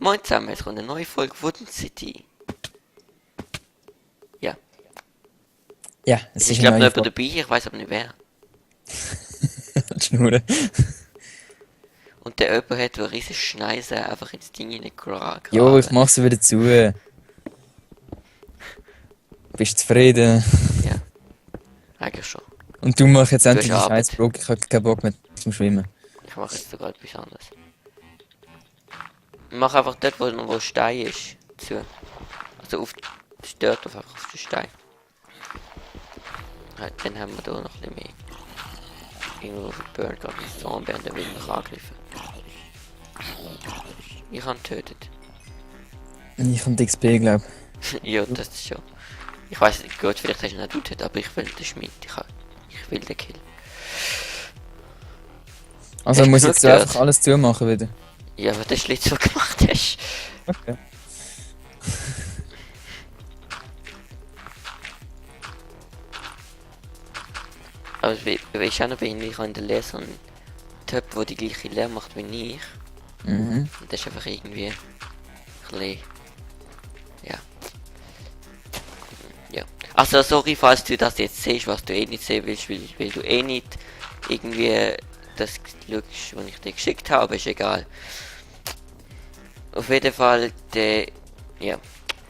Moin zusammen, es kommt eine neue Folge Wooden City. Ja, Ja, es es ist ist eine glaube noch neue jemand dabei, ich weiß aber nicht wer. Schnurren. Und der jemand hat, der riesige Schneise einfach ins Ding Jo, ich reingegraben. mach sie wieder zu. Bist zufrieden? Ja, eigentlich schon. Und du machst jetzt Du hast endlich die Arbeit. Scheißbrücke. Ich hab keinen Bock mehr zum Schwimmen. Ich mache jetzt sogar etwas anderes. Ich mache einfach dort, wo Stein ist, zu. Also auf, stört einfach auf den Stein. Ja, dann haben wir da noch ein bisschen mehr. Irgendwo verbirnt gerade ein Zombie und der will mich angreifen. Ich habe ihn getötet. Ich hab die XP, glaub. Ja, das ist schon. Ich weiß nicht, gut, vielleicht hast du ihn nicht getötet, aber ich will den Schmied. Ich will den Kill. Also Hast du muss genug jetzt du gehört? einfach alles zumachen wieder. Ja, aber das Schlitz, was du gemacht hast. Okay. Aber ich auch noch bin, ich habe in der Lehre so einen Typ, der die gleiche Lehre macht wie ich. Mhm. Und das ist einfach irgendwie ein bisschen, ja. Ja. Also sorry, falls du das jetzt siehst, was du eh nicht sehen willst, weil du eh nicht irgendwie das schaust, was ich dir geschickt habe, ist egal. Auf jeden Fall, ja.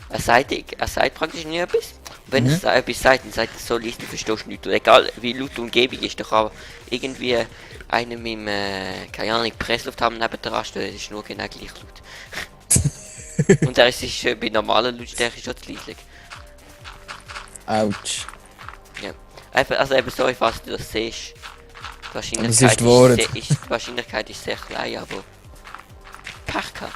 Er sagt praktisch nie etwas. Wenn es etwas sagt, dann sagt er so, liest du, verstehst du nicht. Und egal wie laut die Umgebung ist, doch aber irgendwie einer mit dem, keine Ahnung, Pressluft neben der Raststelle, das ist nur genau gleich laut. Und er ist bei normaler Lautstärke schon zu leise. Autsch. Ja. Also eben so, falls du das siehst. Die Das ist die Wahrheit. die Wahrscheinlichkeit ist sehr klein, aber Pech gehabt.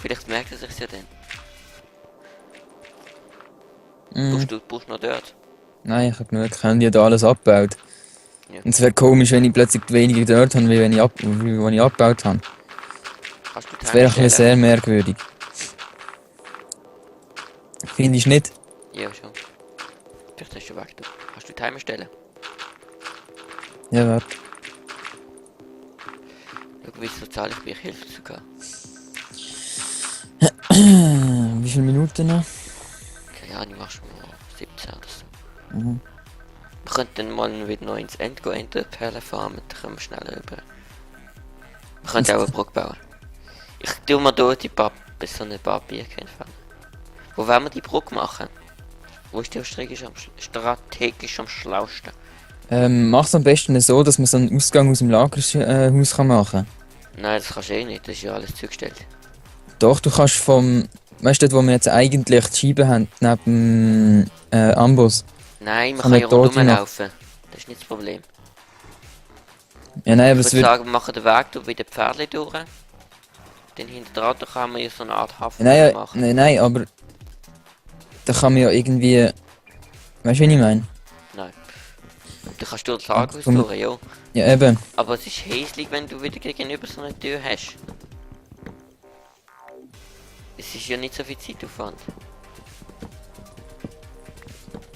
Vielleicht merkt er sich's ja dann. Mhm. Brauchst du noch dort? Nein, ich hab genug. Ich hab ja da alles abgebaut. Ja. Und es wäre komisch, wenn ich plötzlich weniger dort habe, wie wenn ich abgebaut habe. Kannst du Das wäre ein Timer bisschen stellen? sehr merkwürdig. Finde ich nicht? Ja, schon. Vielleicht hast du weg. Du. Kannst du Timer stellen? Ja, warte. Schau, wie so zahle ich mir Hilfe sogar. Wie viele Minuten noch? Keine Ahnung, machst du mal 17 oder so. Mhm. Wir könnten mal wieder noch ins End gehen, Enderperlen farmen, dann können wir schneller rüber. Wir könnten auch eine Brücke bauen. Ich tue mal hier so eine Papier entfernen. Wo wollen wir die Brücke machen? Wo ist die strategisch am schlausten? Mach's am besten so, dass man so einen Ausgang aus dem Lagerhaus kann machen. Nein, das kannst du eh nicht, das ist ja alles zugestellt. Doch, du kannst weißt du, dort, wo wir jetzt eigentlich die Scheibe haben, neben Amboss. Nein, man Kann kann ja man dort rumlaufen. Das ist nicht das Problem. Ja, nein, aber Ich es würde wird. sagen, wir machen den Weg durch bei den Pferdchen durch. Dann hinter dran da kann man ja so eine Art Hafen Nein, machen. nein, aber da kann man ja irgendwie. Weißt du, wie ich meine? Nein. Du kannst durch das Lagerhaus komm. durch, ja. Ja, eben. Aber es ist hässlich, wenn du wieder gegenüber so eine Tür hast. Es ist ja nicht so viel Zeitaufwand.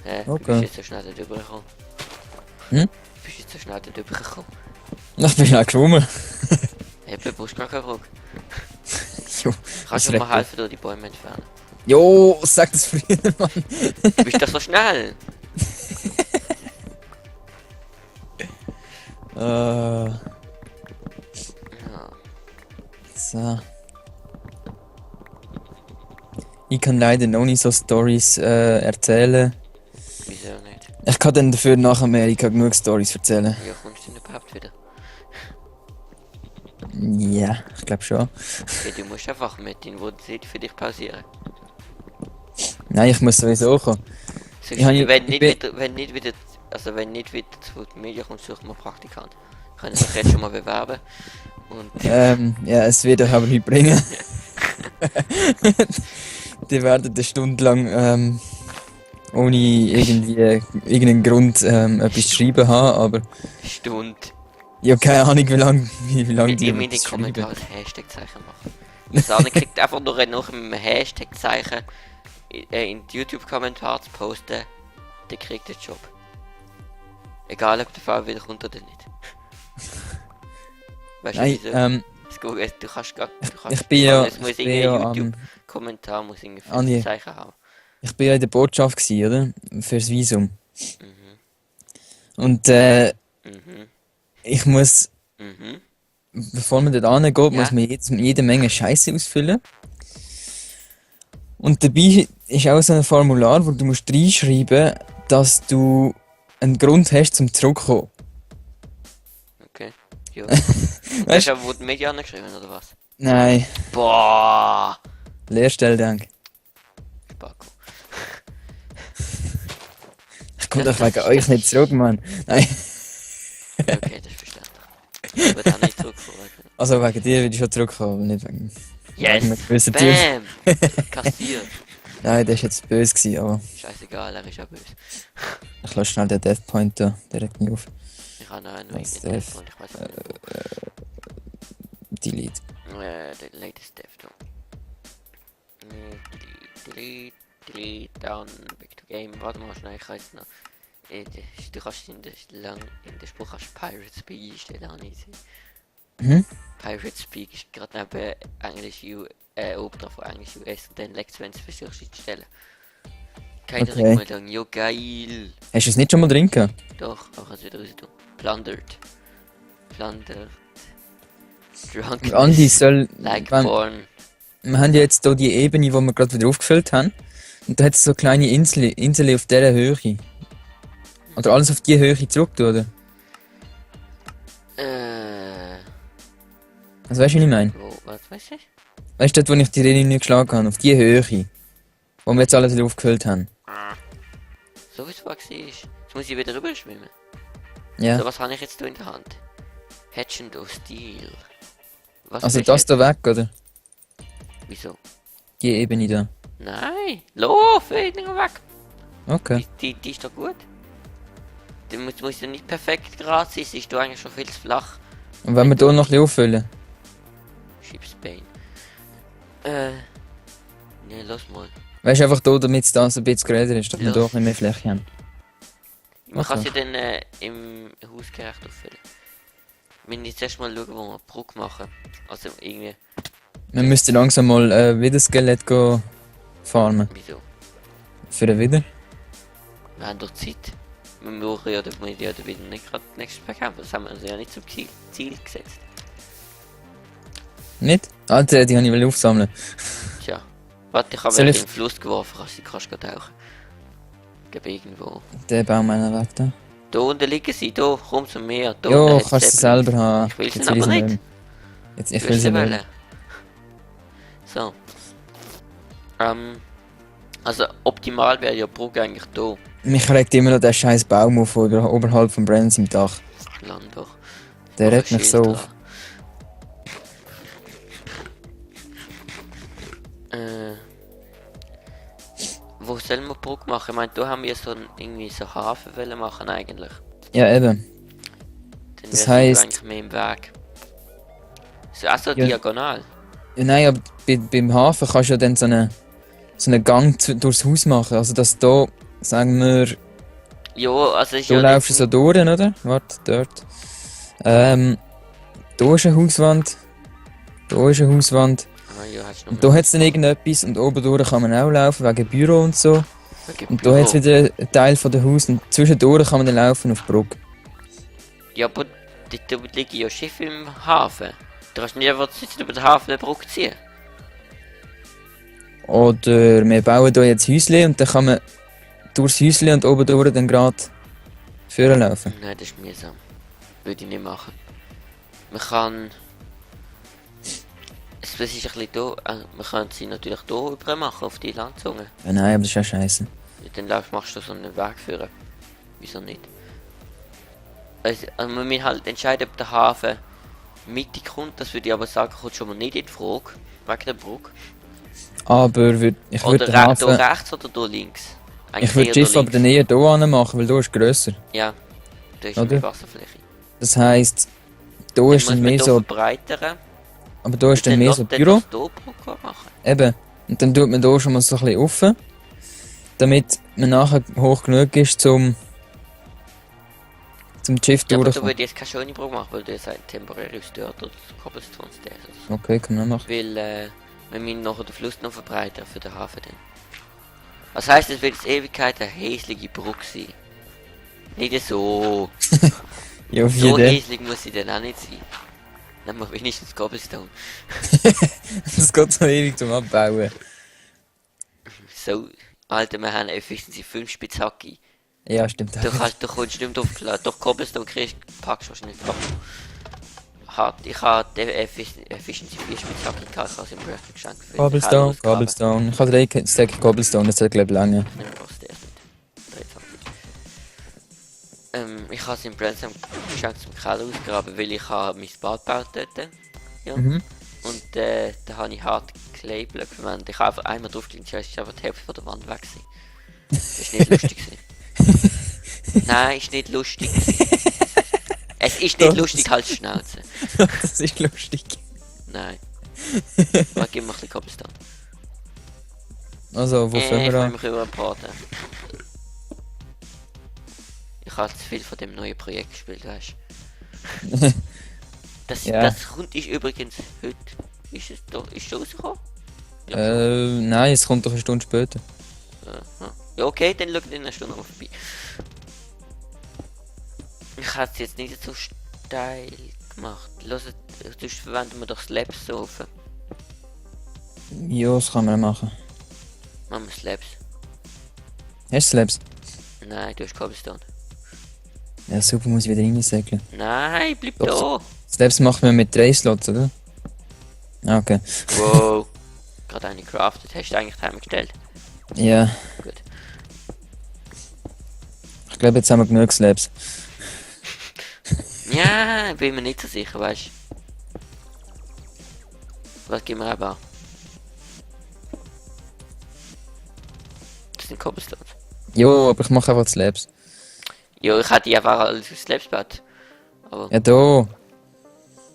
Wie bist du Okay. jetzt so schnell da drüber gekommen? Hm? Bist du jetzt so schnell da drüber gekommen? Ich bin auch geschwommen. Eben, brauchst du gar keine Brücke. Jo, Kannst das du mir recht helfen, durch die Bäume entfernen? Jo, sag das früher, Mann. Du bist doch so schnell! Äh, Ja. so. Ich kann leider noch nicht so Stories erzählen. Wieso nicht? Ich kann dann dafür nach Amerika genug Stories erzählen. Ja, kommst du denn überhaupt wieder? Ja, ich glaube schon. Ja, du musst einfach mit in Wooden City für dich pausieren. Nein, ich muss sowieso kommen. Sonst, Ich habe- wenn, ich nicht bin- wieder, wenn nicht wieder zu Wooden Media kommt, suchen wir Praktikant. Können sich jetzt schon mal bewerben. Und Ja, es wird euch aber nicht bringen. Die werden eine Stunde lang ohne irgendeinen Grund etwas zu schreiben haben, aber Stunde. ich habe keine Ahnung, wie lang Mit die ihm in den etwas schreiben. Kommentaren ein Hashtag-Zeichen machen. Das andere kriegt einfach nur nach einem Hashtag-Zeichen in die YouTube-Kommentare zu posten, der kriegt den Job. Egal ob der Fall wieder kommt oder nicht. Weißt du Nein, wieso? Es jetzt googeln. Du kannst Ich bin ja, es muss ich bin irgendein ja YouTube-Kommentar, muss irgendwie Andi. 5 Zeichen haben. ich bin ja in der Botschaft gsi, oder? Fürs Visum. Mhm. Und Mhm. ich muss, Mhm. bevor man dort angeht, muss Ja. man jede Menge Scheiße ausfüllen. Und dabei ist auch so ein Formular, wo du musst reinschreiben, dass du einen Grund hast zum zurückkommen. Okay. Ja. Und das Weißt ist wurde Median geschrieben, oder was? Nein, Boah! Lehrstelle, denke Spacko. ich. komme Das- doch das wegen ist- euch das nicht ist- zurück, Mann. Nein. Ja, okay, das ist verständlich. Ich würde auch nicht zurückkommen. Also wegen dir würde ich schon zurückkommen, aber nicht wegen einem Yes! gewissen Typ. Bam! Kassiert. Nein, der war jetzt böse gewesen, aber Scheißegal, er ist ja böse. ich lasse schnell den Death Point da, der regt mich auf. Ich habe noch einen Was wegen Death? Death und ich weiß nicht Delete. wo. Der latest Death da. Delete, down, back to game. Warte mal schnell, ich kann jetzt noch. Du kannst in der Spruch kannst Pirate Speak einstellen, habe ich gesehen. Mhm. Pirate Speak ist gerade neben Englisch oben drauf von Englisch US und dann leckt es, wenn du es versuchst einzustellen. Keine Okay. Rückmeldung, jo geil. Hast du es nicht schon mal drin gehabt? Doch, aber kannst wieder raus tun. Plundered. Drunk. Andi soll. Like wenn, porn. wir haben ja jetzt hier die Ebene, die wir gerade wieder aufgefüllt haben. Und da hat es so kleine Inseln auf dieser Höhe. Oder alles auf diese Höhe zurück, oder? Also weißt du, was ich meine? Was weiß ich? Weißt du, dort, wo ich die Linie geschlagen habe, auf diese Höhe, wo wir jetzt alles wieder aufgefüllt haben. So wie es war. Jetzt muss ich wieder rüber schwimmen. Ja. So, was habe ich jetzt hier in der Hand? Hatchendo Steel. Was Also ist das jetzt? da weg, oder? Wieso? Die Ebene da. Nein! Lauf! Nicht weg! Okay. Die ist doch gut. Die muss ja nicht perfekt gerade sein, sie ist doch eigentlich schon viel zu flach. Und wenn wir hier noch ein bisschen auffüllen? Shipsbane. Ne, lass mal. Weißt du, einfach hier, damit es da so ein bisschen größer ist, dass wir Ja. hier ein bisschen mehr Fläche haben. Man kann Okay. sie dann im Haus gerecht auffüllen. Wir müssen jetzt erstmal schauen, wo wir Brücke machen. Also irgendwie, Wir müssten langsam mal wieder Skelett go farmen. wieso? Für den wieder. Wir haben doch Zeit. Wir brauchen ja, wir ja wieder nicht gerade das nächste bekämpfen. Das haben wir uns ja nicht zum Ziel gesetzt. Nicht? Alter, die habe ich aufsammeln. Tja. Warte, ich habe Soll in ich- den Fluss geworfen, kannst du tauchen. Gib irgendwo. Der Baum einer weg da. Da unten liegen sie, da, komm zu mir. Da Jo, unten hat's kannst du Zeppelin. selber haben. Ich will sie Jetzt aber sie nicht. Jetzt, ich Ich will sie wollen. nicht. So. Also optimal wäre ja Brücke eigentlich da. Mich regt immer noch der scheiß Baum auf oberhalb von Brands im Dach. Land doch. Der Mach ein regt mich so Schild auf. dran. Wo sollen wir Brücke machen? Ich meine, da haben wir so irgendwie so Hafen wollen machen eigentlich. Ja, eben. Dann Das wär sie heisst- eigentlich mehr im Weg. So, also Ja. diagonal. Ja, nein, aber beim Hafen kannst du ja dann so einen Gang durchs Haus machen. Also, dass da, sagen wir, Ja, also ist du ja laufst nicht- so durch, oder? Warte, dort. Da ist eine Hauswand. Da ist eine Hauswand. Ah, ja, hast du Und da hat es dann irgendetwas und oben durch kann man auch laufen, wegen Büro und so. Und da hat es wieder einen Teil von der Haus und zwischendurch kann man dann laufen auf die Brücke. Ja, aber dort liegen ja Schiffe im Hafen. Du kannst nicht einfach jetzt über den Hafen eine Brücke ziehen. Oder wir bauen hier jetzt Häusle und dann kann man durchs Häusle und oben durch dann gerade führen laufen. Nein, das ist mühsam. Würde ich nicht machen. Man kann... Es ist ein bisschen da... man kann sie natürlich hier rüber machen, auf die Landzunge. Ja, nein, aber das ist ja scheiße. Ja, dann machst du so einen Weg führen. Wieso nicht? Also man muss halt entscheiden, ob der Hafen mittig kommt. Das würde ich aber sagen, kommt schon mal nicht in Frage. Wegen der Brücke. Aber ich würde Oder den da Hafen... rechts oder da links? Ich würde eher das Schiff da aber dann eher hier machen, weil hier ist grösser. Ja, da ist Oder? mehr Wasserfläche. Das heisst, da Dann ist muss dann man mehr hier so... verbreitern. Aber da ist dann mehr so Büro. Dann Brücke machen. Eben. Und dann tut man hier schon mal so ein bisschen offen, damit man nachher hoch genug ist, zum Schiff Ja, aber da durchkommen. würde ich jetzt keine schöne Brücke machen, weil du jetzt ein temporäres Dirt oder Cobblestone Stairs oder so. Okay, kann man machen. Weil, wir müssen nachher den Fluss noch verbreitern für den Hafen dann. Was heisst, es wird jetzt Ewigkeit eine hässliche Brücke sein. Nicht so. Ja, auf So jeden. hässlich muss sie dann auch nicht sein. Nehmen wir wenigstens Cobblestone. Das geht so ewig zum Abbauen. So, Alter, wir haben Efficiency 5 Spitzhacke. Ja, stimmt. Du kommst nicht mehr drauf klar. Durch Cobblestone kriegst, packst du wahrscheinlich drauf. Ich habe die Efficiency 4 Spitzhacke gehabt, ich habe es im Breath geschenkt. für die Cobblestone, Heilausgabe. Cobblestone. Ich habe 3 Stack Cobblestone, das hat glaube ich lange. Nein, brauchst du erst nicht. Ich habe es im Brainstorm geschenkt zum Keller ausgraben, weil ich habe mein Bad gebaut dort. Ja. Mhm. Und da habe ich hart Clayblöcke verwendet. Ich habe einfach einmal draufgelegt, ist einfach die Hälfte von der Wand weg gewesen. Das ist nicht lustig gewesen. Nein, ist nicht lustig gewesen. Es ist nicht Doch. lustig, halt Schnauze. Das ist lustig. Nein. Warte, gib mir ein bisschen Cobblestone. Also, wo fangen Ich wir will an? mich überbraten. Ich habe zu viel von dem neuen Projekt gespielt, weißt du. Ja. Das kommt ist übrigens heute. Ist es da? Ist es rausgekommen? Nein, es kommt doch eine Stunde später. Ja, okay, dann schau in einer Stunde mal vorbei. Ich habe es jetzt nicht so steil gemacht. Hört, sonst verwenden wir doch Slabs so auf. Ja, das kann man machen. Machen wir Slabs. Hast du Slabs? Nein, du hast Cobblestone. Ja, super, muss ich wieder reinsäckeln. Nein, bleib Doch. da! Slabs macht man mit 3 Slots, oder? Ah, okay. Wow. Gerade eine crafted. Hast du eigentlich heimgestellt? Ja, Gut. ich glaube, jetzt haben wir genug Slabs. Ja, bin mir nicht so sicher, weißt du. Was geben wir aber? Das sind Cobblestones. Jo, aber ich mache einfach Slabs. Ja, ich hätte die einfach alles auf Slabs gebaut. Aber Ja, da.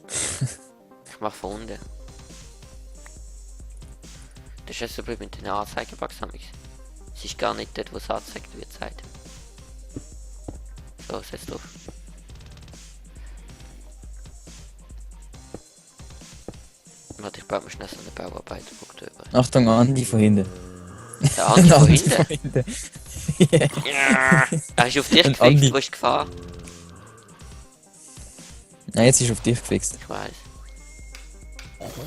ich mache von unten. Das ist ja so blöd mit den Anzeigebugs. Es ist gar nicht dort, wo es angezeigt wird, Zeit. So, setz drauf. Warte, ich baue mir schnell so eine Bauarbeiterbrücke drüber. Achtung, Andi von hinten. Der Andi von Andi hinten. hinten. Ja. Er ist auf dich Ein gefixt, Andi. wo ist die Gefahr? Nein, jetzt ist er auf dich gefixt. Ich weiß.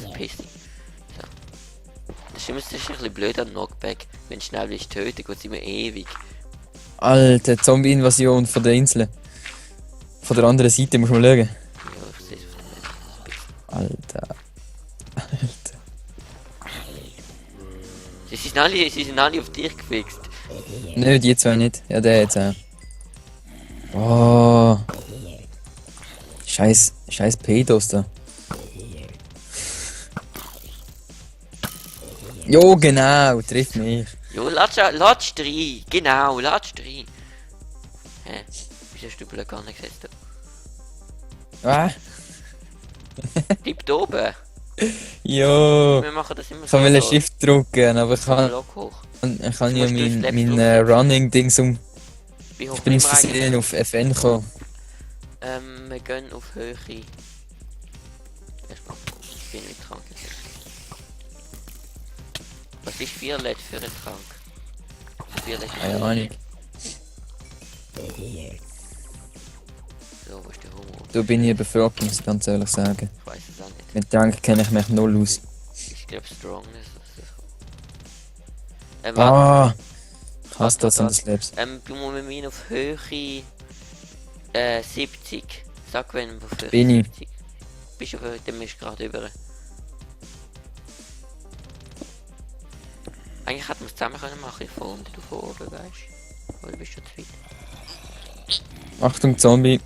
Verpiss dich. So. Das ist immer ein bisschen blöd an Knockback. Wenn du schnell willst töten, geht es immer ewig. Alter, Zombie-Invasion von der Insel. Von der anderen Seite, musst du mal schauen. Ja, ich sehe es von Alter. Alter. Sie sind alle auf dich gefixt. Nö, die zwei nicht. Ja, der jetzt auch. Oh. Scheiß Pedos da. Jo, genau, trifft mich. Jo, latsch rein. Genau, latsch rein. Hä? Wieso hast du Blöcke gar nicht gesetzt? Ah, Bleib da oben. jo. Wir machen das immer Ich wollte so. Shift drücken, aber ich So kann, Block hoch. ich kann ja musst du mein Slabs Running-Dings um. Wie hoch Ich bin aus sind wir eigentlich? Versehen auf FN gekommen. Wir gehen auf Höhe. Erstmal, ich bin nicht krank. Was ist 4 LED für einen Trank? 4 LED. Keine Ahnung. So, wo ist der Humor? Da bin ich überfragt, muss ich ganz ehrlich sagen. Ich weiß es auch nicht. Mit Dank kenne ich mich null aus. Ich glaube Strongness. Warte. Ah! Ich hasse das an den Slabs. Du musst mit mir auf Höhe 70. Sag wenn auf Höhe Bin ich. 70. Bist du auf Höhe, dann bist du gerade über. Eigentlich hätten wir es zusammen können machen, ich vor und du vor, weißt du? Oder bist du zu weit? Achtung, Zombie.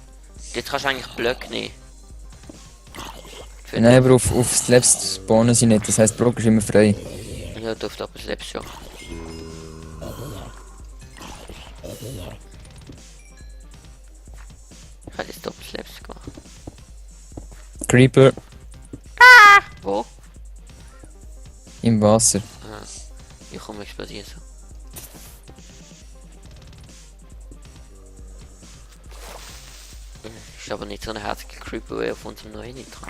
Jetzt kannst du eigentlich Blöcke nehmen. Für Nein, aber auf Slabs spawnen sie nicht, das heisst, Brock ist immer frei. Ja, dürfte aber selbst schon. Ich habe jetzt Doppelslaps gemacht. Creeper Wo? im Wasser. Ah, ich komme explodieren so. ist aber nicht so ein herziger Creeper, wie auf unserem neuen Intro.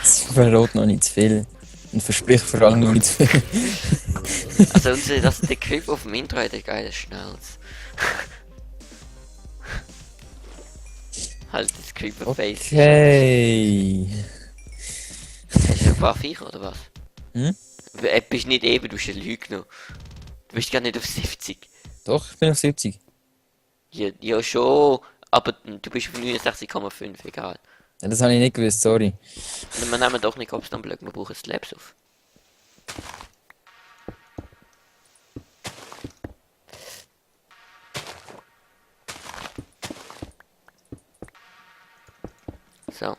Sie verrät noch nicht zu viel. Und verspricht vor allem noch nicht zu viel. Also der Creeper auf dem Intro hat ein geiles Schnauz. Halt das Creeper-Face. Okay. Hast du ein paar Viecher oder was? Hm? Bist nicht eben, du bist ein Lügner. Du bist gar nicht auf 70. Doch, ich bin auf 70. Ja schon, aber du bist auf 69,5, egal. Ja, das habe ich nicht gewusst, sorry. Wir nehmen doch nicht Obstblöcke, wir brauchen Slabs auf. So.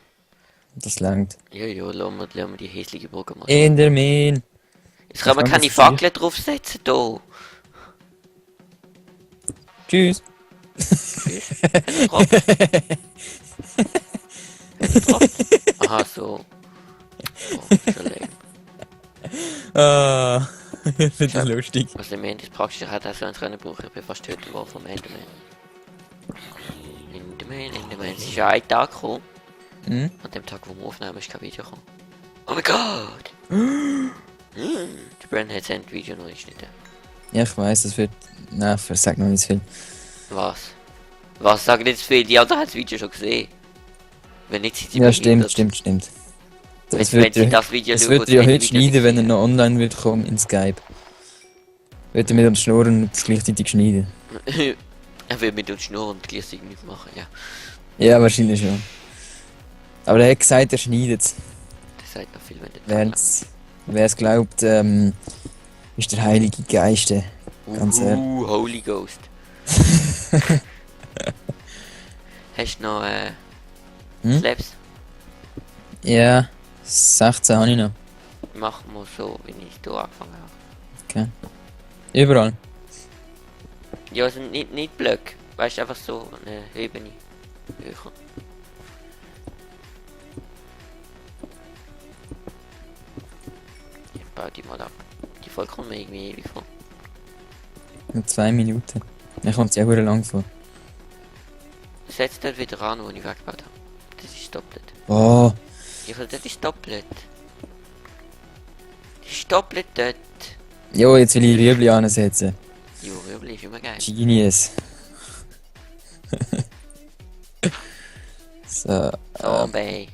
Das langt. Ja, lassen wir die hässliche Brücke mal. Enderman. Jetzt kann man keine Fackel draufsetzen, da. Tschüss. Tschüss. Hat er getroffen? Hat er getroffen? Aha, so. Oh, schon lame. Ah, ich finde das lustig. Also im Endeffekt praktisch hat er so eins Rennen brauchen. Ich bin fast tötet worden vom Enderman. Enderman. Es ist ja ein Tag gekommen. Hm? An dem Tag, wo wir aufnehmen, ist kein Video gekommen. Oh mein Gott! Der Brand hat sein Video noch nicht geschnitten. Ja, ich weiß, das wird nerven, sag noch nicht zu viel. Was? Was? Sag nicht zu viel, die anderen haben das Video schon gesehen. Wenn nicht, sind sie Ja, stimmt. Wenn Das sie wird das Video das schauen, wird ja das heute Video schneiden, wenn er sehen. noch online wird kommen in Skype. Wird er mit uns schnurren und das gleichzeitig schneiden? Er will mit uns schnurren und gleichzeitig nicht machen, ja. Ja, wahrscheinlich schon. Aber er hat gesagt, er schneidet es. Das sagt noch viel, wenn der Wer es glaubt, ist der Heilige Geist. Ganz ehrlich. Holy Ghost. Hast du noch Slabs? Ja, 16 habe ich noch. Mach mal so, wie ich hier angefangen habe. Okay. Überall. Ja, also nicht Blöcke. Weißt du, einfach so eine Ebene. Höher. Ich baue die mal ab. Die Folge kommt mir irgendwie ewig vor. Nur 2 Minuten. Mir kommt es ja sehr lang vor. Setz dort wieder an, wo ich weggebaut habe. Das ist doppelt. Oh, Ja, das ist doppelt. Das ist doppelt dort. jo, jetzt will ich Rüebli ansetzen. Jo, Rüebli ist immer geil. Genius. So, Zombie.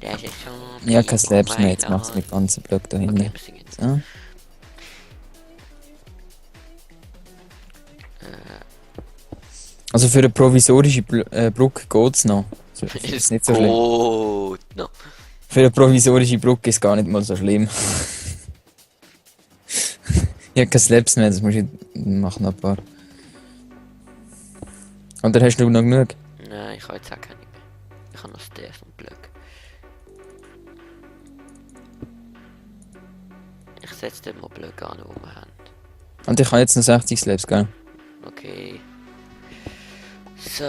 Das ist Zombie. ja, kein Slabs Oh mehr, mein jetzt machst du Gott. den ganzen Block da Okay, hinten. wir singen. So. Also für eine provisorische Brücke geht's noch. So, ist nicht so schlimm. Gut, no. Für eine provisorische Brücke ist gar nicht mal so schlimm. Ich hab keine Slabs mehr, das muss ich machen noch ein paar. Oder hast du noch genug? Nein, ich habe jetzt auch keine mehr. Ich habe noch Stairs und Blöcke. Ich setze dort mal Blöcke an, die wir haben. Und ich habe jetzt noch 60 Slabs, gell? Okay. So.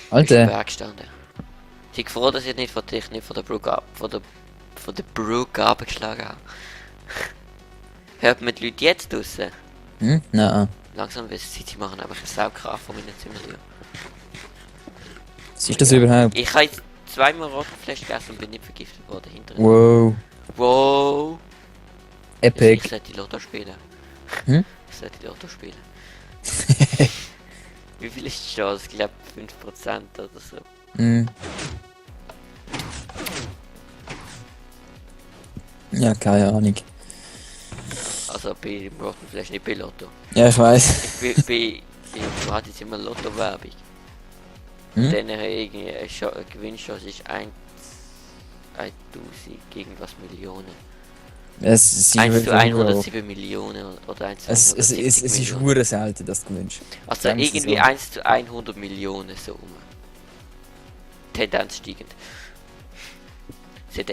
Bist du Alter, weggestanden? Ich bin froh, dass ich nicht von dich, nicht von der Brücke von der Brücke abgeschlagen habe. Hört man die Leute jetzt draussen? Nein. Langsam wird es Zeit, sie machen einfach eine Saugkraft von meinen Zimmertür. Was ist das überhaupt? Ich habe jetzt 2 Mal Rottenfleisch gegessen und bin nicht vergiftet worden hinterher. Wow. Wow! Epic. Ich sollte die Lotto spielen. Hm? Ich sollte die Lotto spielen. Wie viel ist die Chance? Ich glaube 5% oder so. Hm. Ja, keine Ahnung. Also bei dem Rottenfleisch, nicht bei Lotto. Ja, ich weiß. Ich bin du hattest jetzt immer Lotto-Werbung. Hm? Dann irgendwie eine Gewinnchance ist 1000 irgendwas Millionen. Es ist 1 zu wirklich 107 Millionen oder 1 zu es 170 ist Millionen. hure selten, dass du gewinnst. Also Sagen Sie irgendwie so. 1 zu 100 Millionen so rum. Tendenz steigend. Sieht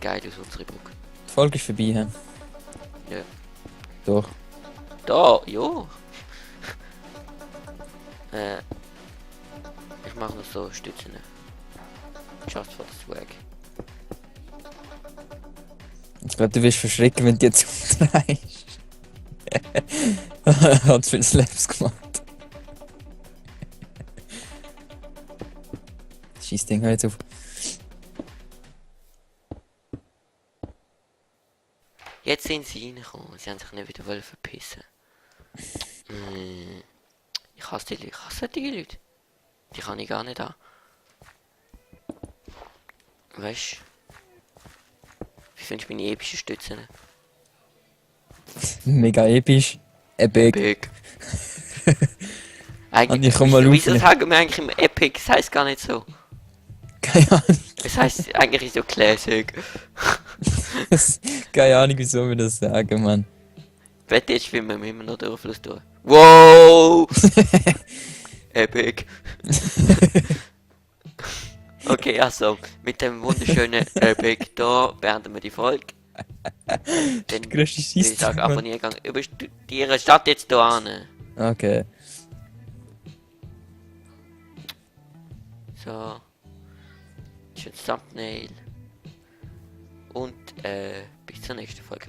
geil aus, unsere Brücke. Die Folge ist vorbei, hä? Ja. Doch. Da, ja. Ich mache noch so Stützen. Just for the swag. Ich glaube, du wirst verschrecken, wenn du jetzt umdrehst. Hat viel Slaps gemacht. Scheiß Ding, hör jetzt auf. Jetzt sind sie reingekommen. Sie haben sich nicht wieder verpissen. Ich hasse die Leute. Ich hasse die Leute. Die kann ich gar nicht an. Weißt du? Wie findest du meine epischen Stützen? Mega episch. Epic. Epic. Und ich komm mal wieso auf. sagen wir eigentlich immer Epic? Das heisst gar nicht so. Keine Ahnung. Es heisst eigentlich so Classic. Keine Ahnung, wieso wir das sagen, Mann. Wette, jetzt schwimmen wir immer noch durch den Fluss durch. Wow! Epic. Okay, also, mit dem wunderschönen Epic da beenden wir die Folge. Dann Größte würde ich sagen, Scheissdreck, Mann. abonnieren, überstudieren statt jetzt hier hin. Okay. So. Schönes Thumbnail. Und bis zur nächsten Folge.